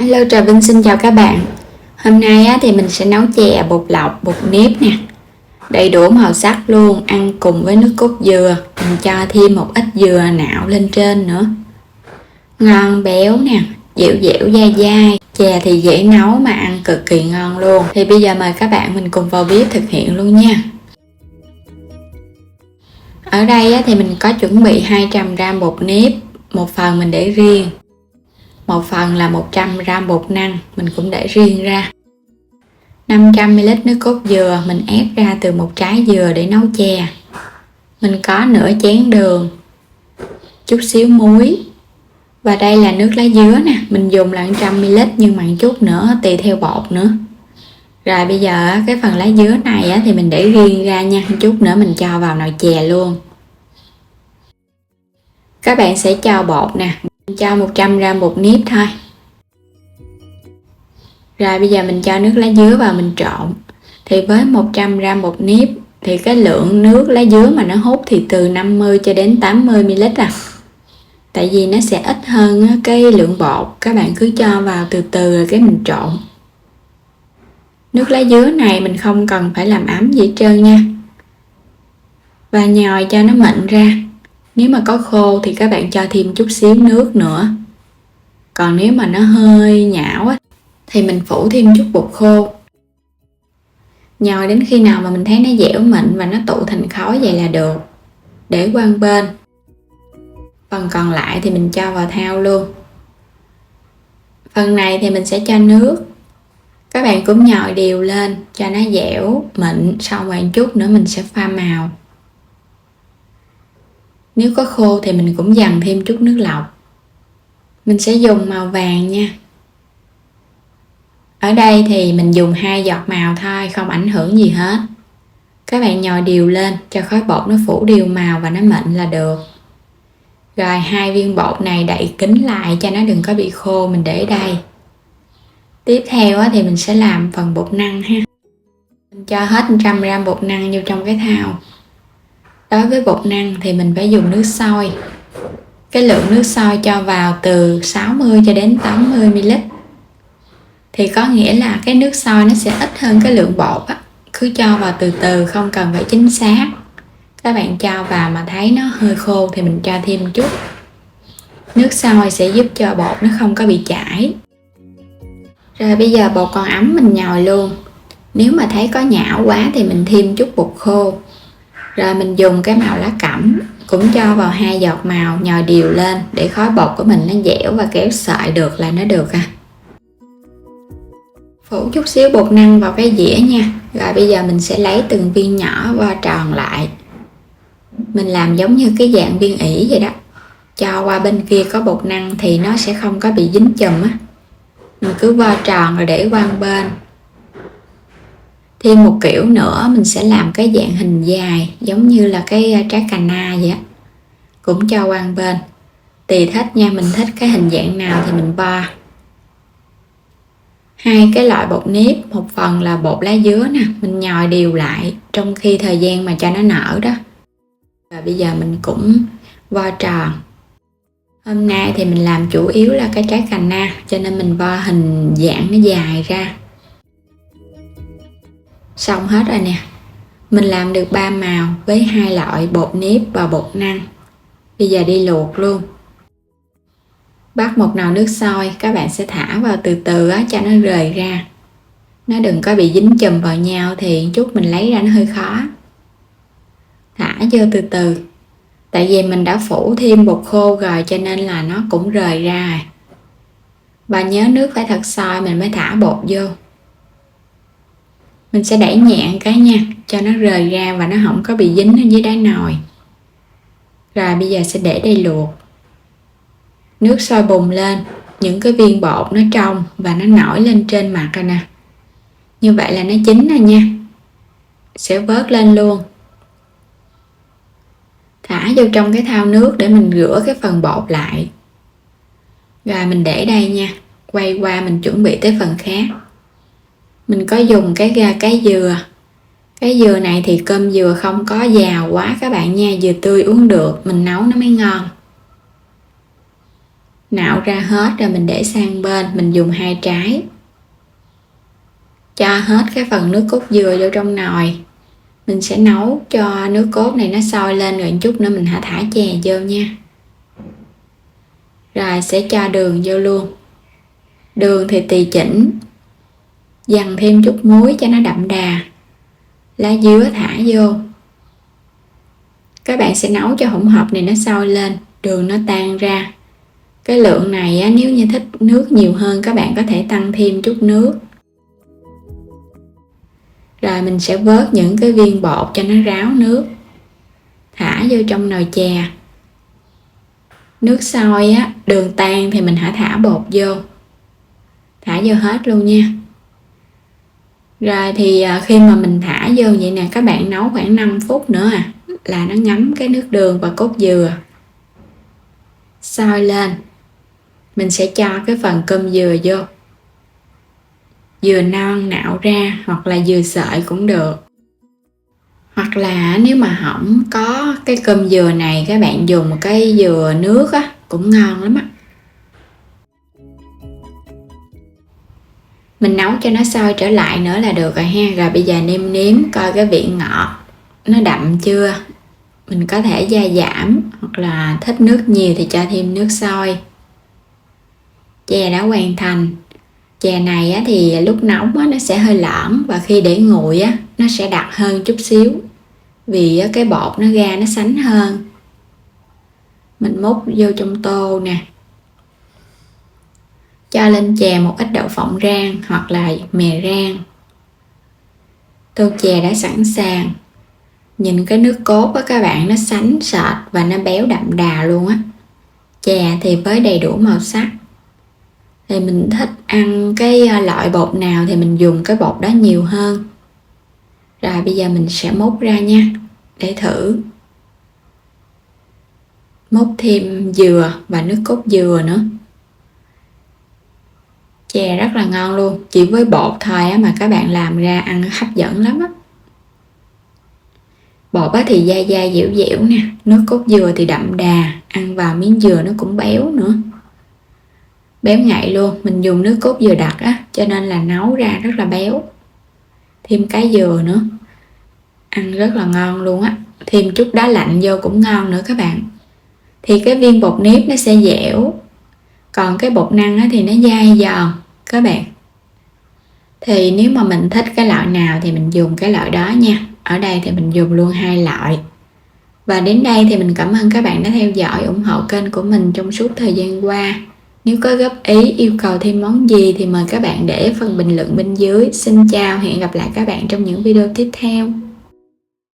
Hello, Trà Vinh xin chào các bạn. Hôm nay thì mình sẽ nấu chè bột lọc, bột nếp nè. Đầy đủ màu sắc luôn, ăn cùng với nước cốt dừa. Mình cho thêm một ít dừa nạo lên trên nữa. Ngon béo nè, dẻo dẻo dai dai. Chè thì dễ nấu mà ăn cực kỳ ngon luôn. Thì bây giờ mời các bạn mình cùng vào bếp thực hiện luôn nha. Ở đây thì mình có chuẩn bị 200g bột nếp. Một phần mình để riêng. Một phần là 100g bột năng, mình cũng để riêng ra. 500ml nước cốt dừa, mình ép ra từ một trái dừa để nấu chè. Mình có nửa chén đường, chút xíu muối. Và đây là nước lá dứa nè, mình dùng là 100ml nhưng mà chút nữa tùy theo bột nữa. Rồi bây giờ cái phần lá dứa này thì mình để riêng ra nha, chút nữa mình cho vào nồi chè luôn. Các bạn sẽ cho bột nè, mình cho 100g bột nếp thôi. Rồi bây giờ mình cho nước lá dứa vào mình trộn. Thì với 100g bột nếp thì cái lượng nước lá dứa mà nó hút thì từ 50 cho đến 80ml à. Tại vì nó sẽ ít hơn cái lượng bột, các bạn cứ cho vào từ từ rồi cái mình trộn. Nước lá dứa này mình không cần phải làm ấm gì hết trơn nha. Và nhồi cho nó mịn ra. Nếu mà có khô thì các bạn cho thêm chút xíu nước nữa. Còn nếu mà nó hơi nhão thì mình phủ thêm chút bột khô. Nhồi đến khi nào mà mình thấy nó dẻo mịn và nó tụ thành khối vậy là được. Để qua một bên. Phần còn lại thì mình cho vào thau luôn. Phần này thì mình sẽ cho nước. Các bạn cũng nhồi đều lên cho nó dẻo mịn, xong rồi một chút nữa mình sẽ pha màu. Nếu có khô thì mình cũng dằn thêm chút nước lọc. Mình sẽ dùng màu vàng nha. Ở đây thì mình dùng 2 giọt màu thôi, không ảnh hưởng gì hết. Các bạn nhồi đều lên cho khối bột nó phủ đều màu và nó mịn là được. Rồi 2 viên bột này đậy kín lại cho nó đừng có bị khô, mình để đây. Tiếp theo thì mình sẽ làm phần bột năng ha. Mình cho hết 100g bột năng vô trong cái thau. Đối với bột năng thì mình phải dùng nước sôi. Cái lượng nước sôi cho vào từ 60 cho đến 80ml. Thì có nghĩa là cái nước sôi nó sẽ ít hơn cái lượng bột á. Cứ cho vào từ từ, không cần phải chính xác. Các bạn cho vào mà thấy nó hơi khô thì mình cho thêm một chút. Nước sôi sẽ giúp cho bột nó không có bị chảy. Rồi bây giờ bột còn ấm mình nhồi luôn. Nếu mà thấy có nhão quá thì mình thêm chút bột khô. Rồi mình dùng cái màu lá cẩm, cũng cho vào 2 giọt màu, nhồi đều lên để khối bột của mình nó dẻo và kéo sợi được là nó được à. Phủ chút xíu bột năng vào cái dĩa nha. Rồi bây giờ mình sẽ lấy từng viên nhỏ vo tròn lại. Mình làm giống như cái dạng viên ỉ vậy đó. Cho qua bên kia có bột năng thì nó sẽ không có bị dính chùm á. Mình cứ vo tròn rồi để qua bên. Thêm một kiểu nữa mình sẽ làm cái dạng hình dài, giống như là cái trái cà na vậy á. Cũng cho qua bên. Tùy thích nha, mình thích cái hình dạng nào thì mình vo. 2 cái loại bột nếp, một phần là bột lá dứa nè, mình nhồi đều lại trong khi thời gian mà cho nó nở đó. Và bây giờ mình cũng vo tròn. Hôm nay thì mình làm chủ yếu là cái trái cà na, cho nên mình vo hình dạng nó dài ra. Xong hết rồi nè. Mình làm được 3 màu với 2 loại bột nếp và bột năng. Bây giờ đi luộc luôn. Bắt một nồi nước sôi, các bạn sẽ thả vào từ từ cho nó rời ra. Nó đừng có bị dính chùm vào nhau thì chút mình lấy ra nó hơi khó. Thả vô từ từ. Tại vì mình đã phủ thêm bột khô rồi cho nên là nó cũng rời ra rồi. Và nhớ nước phải thật sôi mình mới thả bột vô. Mình sẽ đẩy nhẹ cái nha, cho nó rời ra và nó không có bị dính ở dưới đáy nồi. Rồi bây giờ sẽ để đây luộc. Nước sôi bùng lên, những cái viên bột nó trong và nó nổi lên trên mặt rồi nè. Như vậy là nó chín rồi nha. Sẽ vớt lên luôn. Thả vô trong cái thau nước để mình rửa cái phần bột lại. Rồi mình để đây nha. Quay qua mình chuẩn bị tới phần khác. Mình có dùng cái dừa. Cái dừa này thì cơm dừa không có giàu quá các bạn nha. Dừa tươi uống được, mình nấu nó mới ngon. Nạo ra hết rồi mình để sang bên, mình dùng 2 trái. Cho hết cái phần nước cốt dừa vô trong nồi. Mình sẽ nấu cho nước cốt này nó sôi lên, rồi chút nữa mình hãy thả chè vô nha. Rồi sẽ cho đường vô luôn. Đường thì tùy chỉnh, dằn thêm chút muối cho nó đậm đà. Lá dứa thả vô. Các bạn sẽ nấu cho hỗn hợp này nó sôi lên, đường nó tan ra. Cái lượng này á, nếu như thích nước nhiều hơn các bạn có thể tăng thêm chút nước. Rồi mình sẽ vớt những cái viên bột cho nó ráo nước, thả vô trong nồi chè. Nước sôi á, đường tan thì mình hãy thả bột vô, thả vô hết luôn nha. Rồi thì khi mà mình thả vô vậy nè, các bạn nấu khoảng 5 phút nữa là nó ngấm cái nước đường và cốt dừa. Sôi lên, mình sẽ cho cái phần cơm dừa vô. Dừa non nạo ra hoặc là dừa sợi cũng được. Hoặc là nếu mà không có cái cơm dừa này, các bạn dùng một cái dừa nước á, cũng ngon lắm á. Mình nấu cho nó sôi trở lại nữa là được rồi ha. Rồi bây giờ nêm nếm coi cái vị ngọt nó đậm chưa. Mình có thể gia giảm, hoặc là thích nước nhiều thì cho thêm nước sôi. Chè đã hoàn thành. Chè này á, thì lúc nóng á, nó sẽ hơi lõm, và khi để nguội á, nó sẽ đặc hơn chút xíu, vì á, cái bột nó ra nó sánh hơn. Mình múc vô trong tô nè. Cho lên chè một ít đậu phộng rang hoặc là mè rang. Tô chè đã sẵn sàng. Nhìn cái nước cốt á các bạn, nó sánh sệt và nó béo đậm đà luôn á. Chè thì với đầy đủ màu sắc. Thì mình thích ăn cái loại bột nào thì mình dùng cái bột đó nhiều hơn. Rồi bây giờ mình sẽ múc ra nha, để thử. Múc thêm dừa và nước cốt dừa nữa. Chè rất là ngon luôn, chỉ với bột thôi á mà các bạn làm ra ăn hấp dẫn lắm á. Bột á thì dai dai dẻo dẻo nè, nước cốt dừa thì đậm đà, ăn vào miếng dừa nó cũng béo nữa. Béo ngậy luôn, mình dùng nước cốt dừa đặc á, cho nên là nấu ra rất là béo. Thêm cái dừa nữa, ăn rất là ngon luôn á. Thêm chút đá lạnh vô cũng ngon nữa các bạn. Thì cái viên bột nếp nó sẽ dẻo, còn cái bột năng á thì nó dai giòn các bạn. Thì nếu mà mình thích cái loại nào thì mình dùng cái loại đó nha. Ở đây thì mình dùng luôn 2 loại. Và đến đây thì mình cảm ơn các bạn đã theo dõi, ủng hộ kênh của mình trong suốt thời gian qua. Nếu có góp ý, yêu cầu thêm món gì thì mời các bạn để phần bình luận bên dưới. Xin chào, hẹn gặp lại các bạn trong những video tiếp theo.